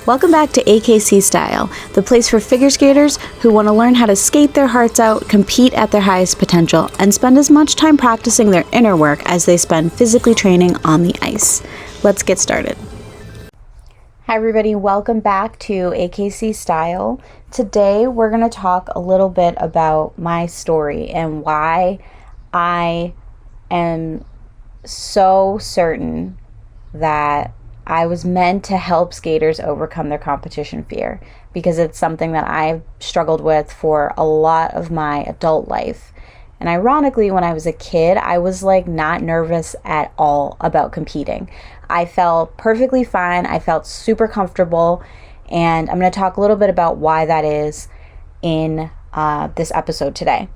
Welcome back to AKC Style, the place for figure skaters who want to learn how to skate their hearts out, compete at their highest potential, and spend as much time practicing their inner work as they spend physically training on the ice. Let's get started. Hi everybody, welcome back to AKC Style. Today we're going to talk a little bit about my story and why I am so certain that I was meant to help skaters overcome their competition fear, because it's something that I've struggled with for a lot of my adult life. And ironically, when I was a kid, I was not nervous at all about competing. I felt perfectly fine. I felt super comfortable. And I'm going to talk a little bit about why that is in this episode today.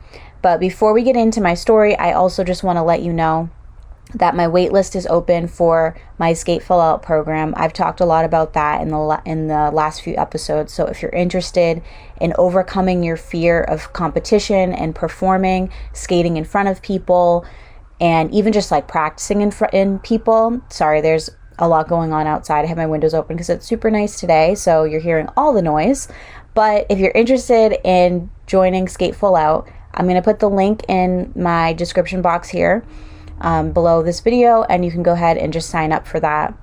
But before we get into my story, I also just want to let you know that my waitlist is open for my Skate Full Out program. I've talked a lot about that in the last few episodes. So if you're interested in overcoming your fear of competition and performing, skating in front of people, and even just practicing in people. Sorry, there's a lot going on outside. I have my windows open because it's super nice today, so you're hearing all the noise. But if you're interested in joining Skate Full Out, I'm going to put the link in my description box here below this video, and you can go ahead and just sign up for that.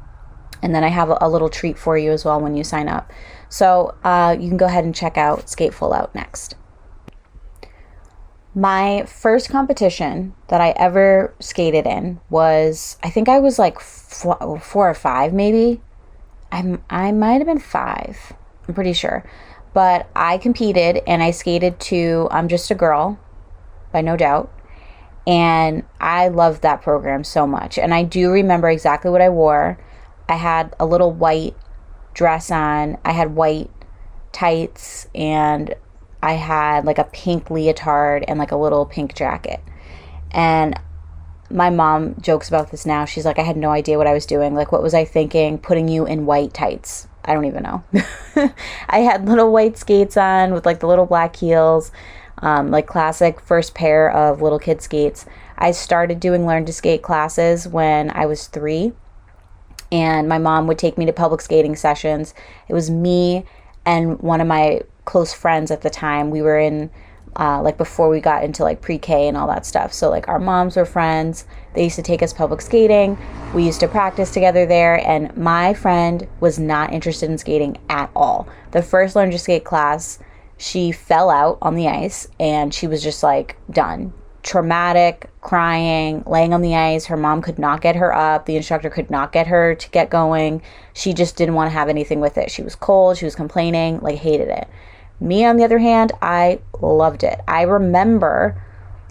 And then I have a little treat for you as well when you sign up. So you can go ahead and check out Skate Full Out next. My first competition that I ever skated in was, I think I was 4 or 5 maybe. I might have been 5, I'm pretty sure. But I competed and I skated to I'm Just a Girl by No Doubt. And I loved that program so much. And I do remember exactly what I wore. I had a little white dress on. I had white tights, and I had a pink leotard and a little pink jacket. And my mom jokes about this now. She's like, I had no idea what I was doing. What was I thinking putting you in white tights? I don't even know. I had little white skates on with the little black heels. Classic first pair of little kid skates. I started doing learn to skate classes when I was 3, and my mom would take me to public skating sessions. It was me and one of my close friends at the time. We were in before we got into pre-K and all that stuff. So our moms were friends. They used to take us public skating. We used to practice together there, and my friend was not interested in skating at all. The first learn to skate class, she fell out on the ice, and she was just done. Traumatic, crying, laying on the ice. Her mom could not get her up. The instructor could not get her to get going. She just didn't want to have anything with it. She was cold. She was complaining, hated it. Me, on the other hand, I loved it. I remember,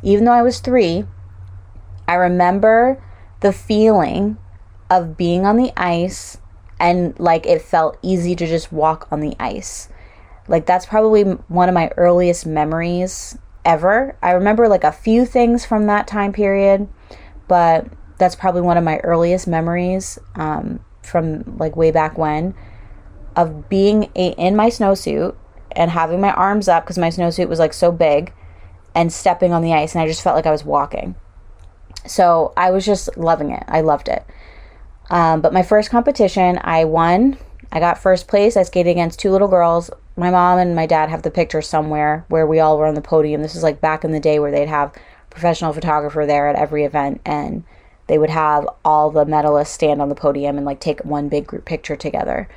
even though I was 3, I remember the feeling of being on the ice, and it felt easy to just walk on the ice. That's probably one of my earliest memories ever. I remember a few things from that time period, but that's probably one of my earliest memories from way back when, of being in my snowsuit and having my arms up because my snowsuit was so big, and stepping on the ice, and I just felt like I was walking. So I was just loving it. I loved it. But my first competition, I won. I got first place. I skated against 2 little girls. My mom and my dad have the picture somewhere where we all were on the podium. This is back in the day where they'd have a professional photographer there at every event, and they would have all the medalists stand on the podium and take one big group picture together.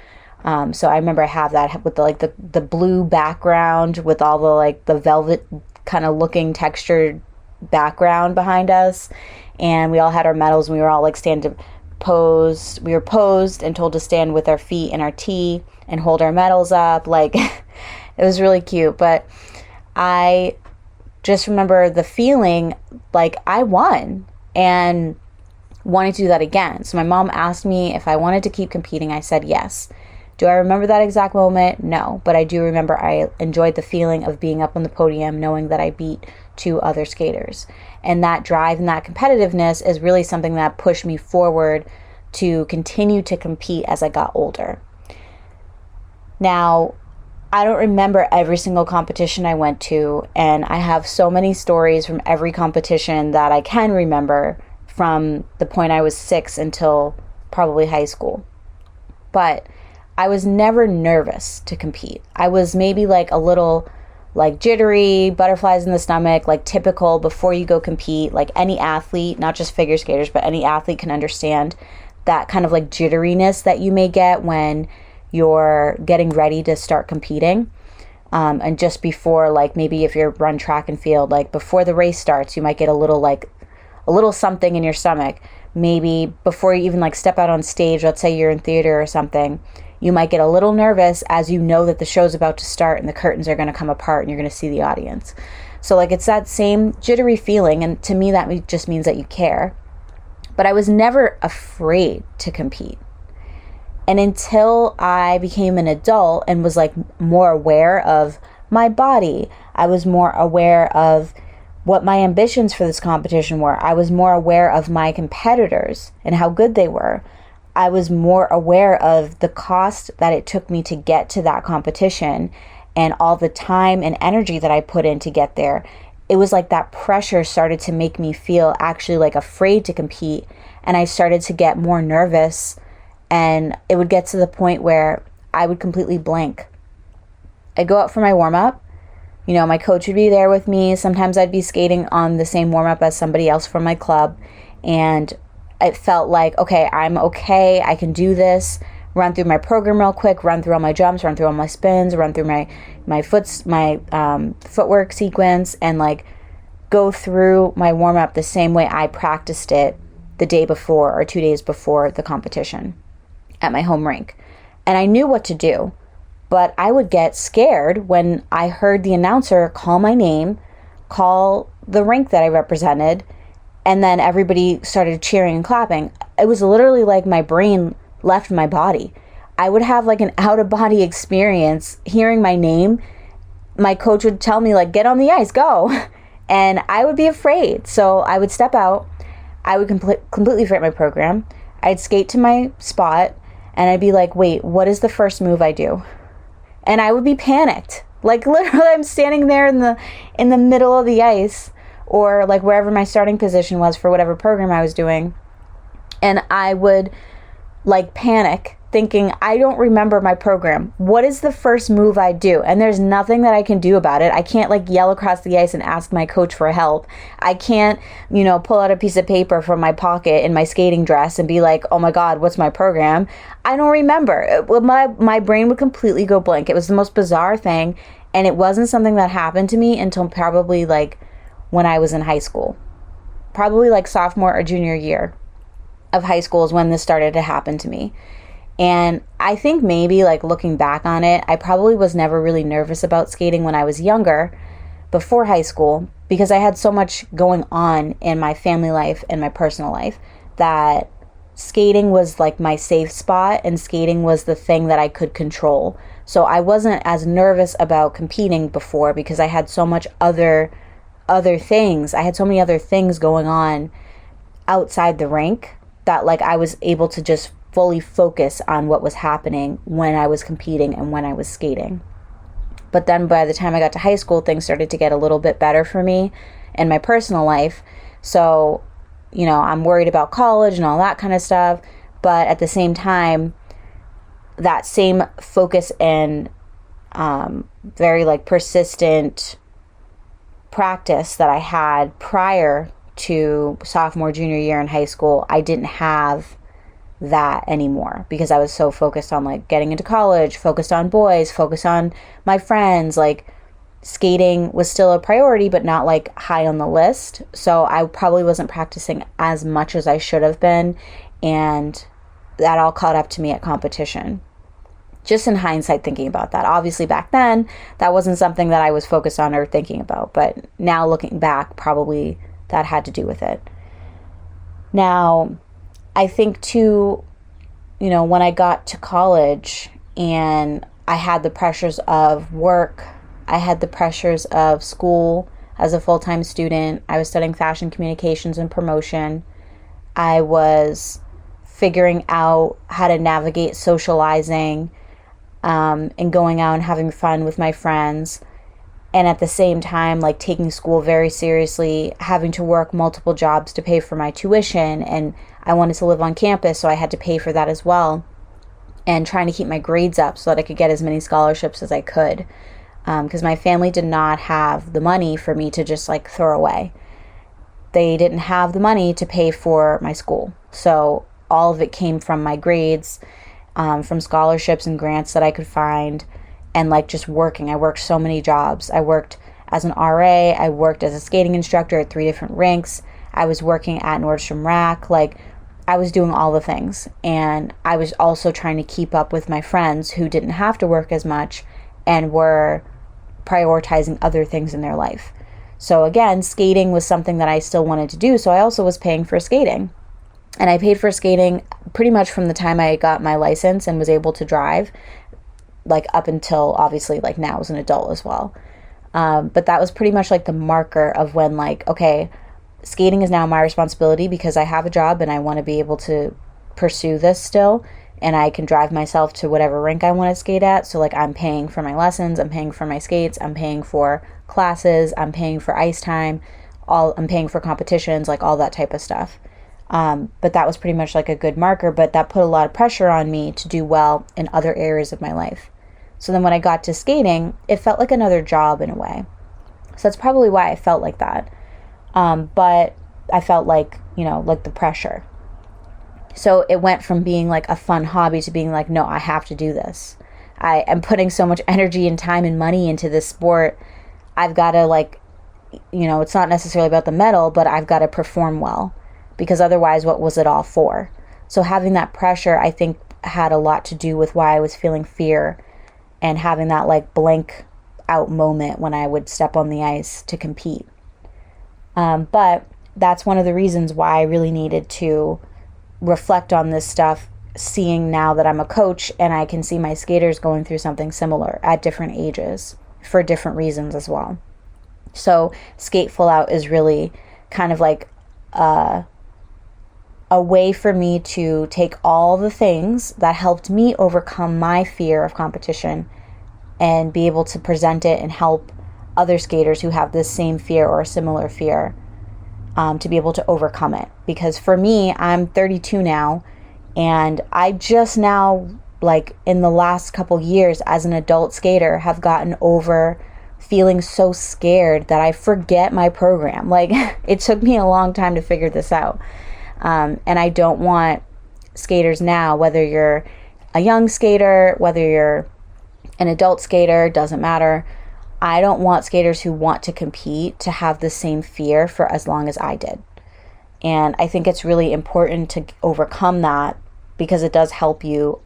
So I remember I have that with the blue background with all the velvet kind of looking textured background behind us, and we all had our medals, and we were all posed. We were posed and told to stand with our feet in our T and hold our medals up. It was really cute. But I just remember the feeling I won and wanted to do that again. So my mom asked me if I wanted to keep competing. I said yes. Do I remember that exact moment? No, but I do remember I enjoyed the feeling of being up on the podium, knowing that I beat 2 other skaters. And that drive and that competitiveness is really something that pushed me forward to continue to compete as I got older. Now, I don't remember every single competition I went to, and I have so many stories from every competition that I can remember from the point I was 6 until probably high school. But I was never nervous to compete. I was maybe like a little like jittery, butterflies in the stomach, like typical before you go compete. Like any athlete, not just figure skaters, but any athlete can understand that kind of like jitteriness that you may get when you're getting ready to start competing. And just before, like maybe if you're run track and field, like before the race starts, you might get a little something in your stomach. Maybe before you even like step out on stage, let's say you're in theater or something, you might get a little nervous as you know that the show's about to start and the curtains are going to come apart and you're going to see the audience. So like it's that same jittery feeling, and to me that just means that you care. But I was never afraid to compete. And until I became an adult and was like more aware of my body, I was more aware of what my ambitions for this competition were. I was more aware of my competitors and how good they were. I was more aware of the cost that it took me to get to that competition and all the time and energy that I put in to get there. It was like that pressure started to make me feel actually like afraid to compete, and I started to get more nervous, and it would get to the point where I would completely blank. I'd go out for my warm-up. You know, my coach would be there with me. Sometimes I'd be skating on the same warm-up as somebody else from my club, and it felt like, okay, I'm okay, I can do this, run through my program real quick, run through all my jumps, run through all my spins, run through my footwork sequence, and like go through my warm-up the same way I practiced it the day before or 2 days before the competition at my home rink. And I knew what to do, but I would get scared when I heard the announcer call my name, call the rink that I represented, and then everybody started cheering and clapping. It was literally like my brain left my body. I would have like an out-of-body experience hearing my name. My coach would tell me like, get on the ice, go. And I would be afraid. So I would step out. I would completely forget my program. I'd skate to my spot and I'd be like, wait, what is the first move I do? And I would be panicked. Like literally I'm standing there in the middle of the ice, or like wherever my starting position was for whatever program I was doing. And I would like panic thinking, I don't remember my program. What is the first move I do? And there's nothing that I can do about it. I can't like yell across the ice and ask my coach for help. I can't, pull out a piece of paper from my pocket in my skating dress and be like, oh my God, what's my program? I don't remember. My brain would completely go blank. It was the most bizarre thing. And it wasn't something that happened to me until probably like when I was in high school. Probably like sophomore or junior year of high school is when this started to happen to me. And I think maybe like looking back on it, I probably was never really nervous about skating when I was younger, before high school, because I had so much going on in my family life and my personal life that skating was like my safe spot, and skating was the thing that I could control. So I wasn't as nervous about competing before because I had so much other things. I had so many other things going on outside the rink that like I was able to just fully focus on what was happening when I was competing and when I was skating. But then by the time I got to high school, things started to get a little bit better for me in my personal life. So, I'm worried about college and all that kind of stuff. But at the same time, that same focus and very like persistent practice that I had prior to sophomore, junior year in high school, I didn't have that anymore because I was so focused on like getting into college, focused on boys, focused on my friends. Like skating was still a priority, but not like high on the list. So I probably wasn't practicing as much as I should have been. And that all caught up to me at competition. Just in hindsight, thinking about that. Obviously back then, that wasn't something that I was focused on or thinking about. But now looking back, probably that had to do with it. Now, I think too, when I got to college and I had the pressures of work, I had the pressures of school as a full-time student. I was studying fashion communications and promotion. I was figuring out how to navigate socializing and going out and having fun with my friends. And at the same time, like taking school very seriously, having to work multiple jobs to pay for my tuition. And I wanted to live on campus, so I had to pay for that as well. and trying to keep my grades up so that I could get as many scholarships as I could. Because my family did not have the money for me to just like throw away. They didn't have the money to pay for my school. So all of it came from my grades, from scholarships and grants that I could find, and like just working. I worked so many jobs. I worked as an RA. I worked as a skating instructor at 3 different rinks. I was working at Nordstrom Rack. Like, I was doing all the things. And I was also trying to keep up with my friends who didn't have to work as much and were prioritizing other things in their life. So again, skating was something that I still wanted to do. So I also was paying for skating. And I paid for skating pretty much from the time I got my license and was able to drive, like up until obviously like now as an adult as well. But that was pretty much like the marker of when like, okay, skating is now my responsibility because I have a job and I want to be able to pursue this still. And I can drive myself to whatever rink I want to skate at. So like I'm paying for my lessons, I'm paying for my skates, I'm paying for classes, I'm paying for ice time, I'm paying for competitions, like all that type of stuff. But that was pretty much like a good marker, but that put a lot of pressure on me to do well in other areas of my life. So then when I got to skating, it felt like another job in a way. So that's probably why I felt like that. But I felt like, like the pressure. So it went from being like a fun hobby to being like, no, I have to do this. I am putting so much energy and time and money into this sport. I've got to like, it's not necessarily about the medal, but I've got to perform well, because otherwise what was it all for? So having that pressure, I think, had a lot to do with why I was feeling fear and having that like blank out moment when I would step on the ice to compete. But that's one of the reasons why I really needed to reflect on this stuff, seeing now that I'm a coach and I can see my skaters going through something similar at different ages for different reasons as well. So Skate Full Out is really kind of like a way for me to take all the things that helped me overcome my fear of competition and be able to present it and help other skaters who have this same fear or a similar fear to be able to overcome it. Because for me, I'm 32 now, and I just now, like in the last couple years as an adult skater, have gotten over feeling so scared that I forget my program. Like, it took me a long time to figure this out. And I don't want skaters now, whether you're a young skater, whether you're an adult skater, doesn't matter. I don't want skaters who want to compete to have the same fear for as long as I did. And I think it's really important to overcome that, because it does help you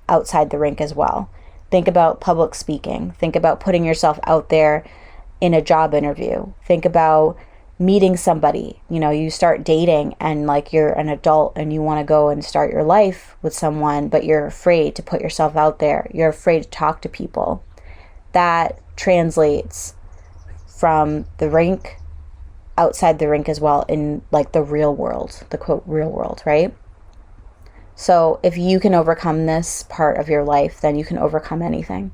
outside the rink as well. Think about public speaking. Think about putting yourself out there in a job interview. Think about meeting somebody. You start dating and like you're an adult and you want to go and start your life with someone, but you're afraid to put yourself out there. You're afraid to talk to people. That translates from the rink outside the rink as well, in like the real world, the quote real world, right? So if you can overcome this part of your life, then you can overcome anything.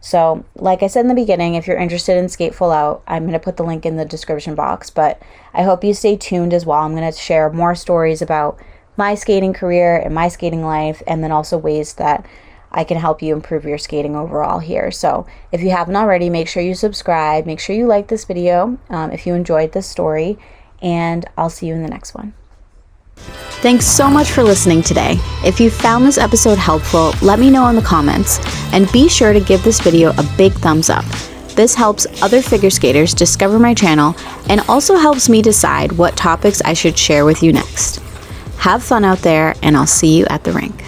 So like I said in the beginning, if you're interested in Skate Full Out, I'm going to put the link in the description box, but I hope you stay tuned as well. I'm going to share more stories about my skating career and my skating life, and then also ways that I can help you improve your skating overall here. So if you haven't already, make sure you subscribe, make sure you like this video if you enjoyed this story, and I'll see you in the next one. Thanks so much for listening today. If you found this episode helpful, let me know in the comments, and be sure to give this video a big thumbs up. This helps other figure skaters discover my channel and also helps me decide what topics I should share with you next. Have fun out there, and I'll see you at the rink.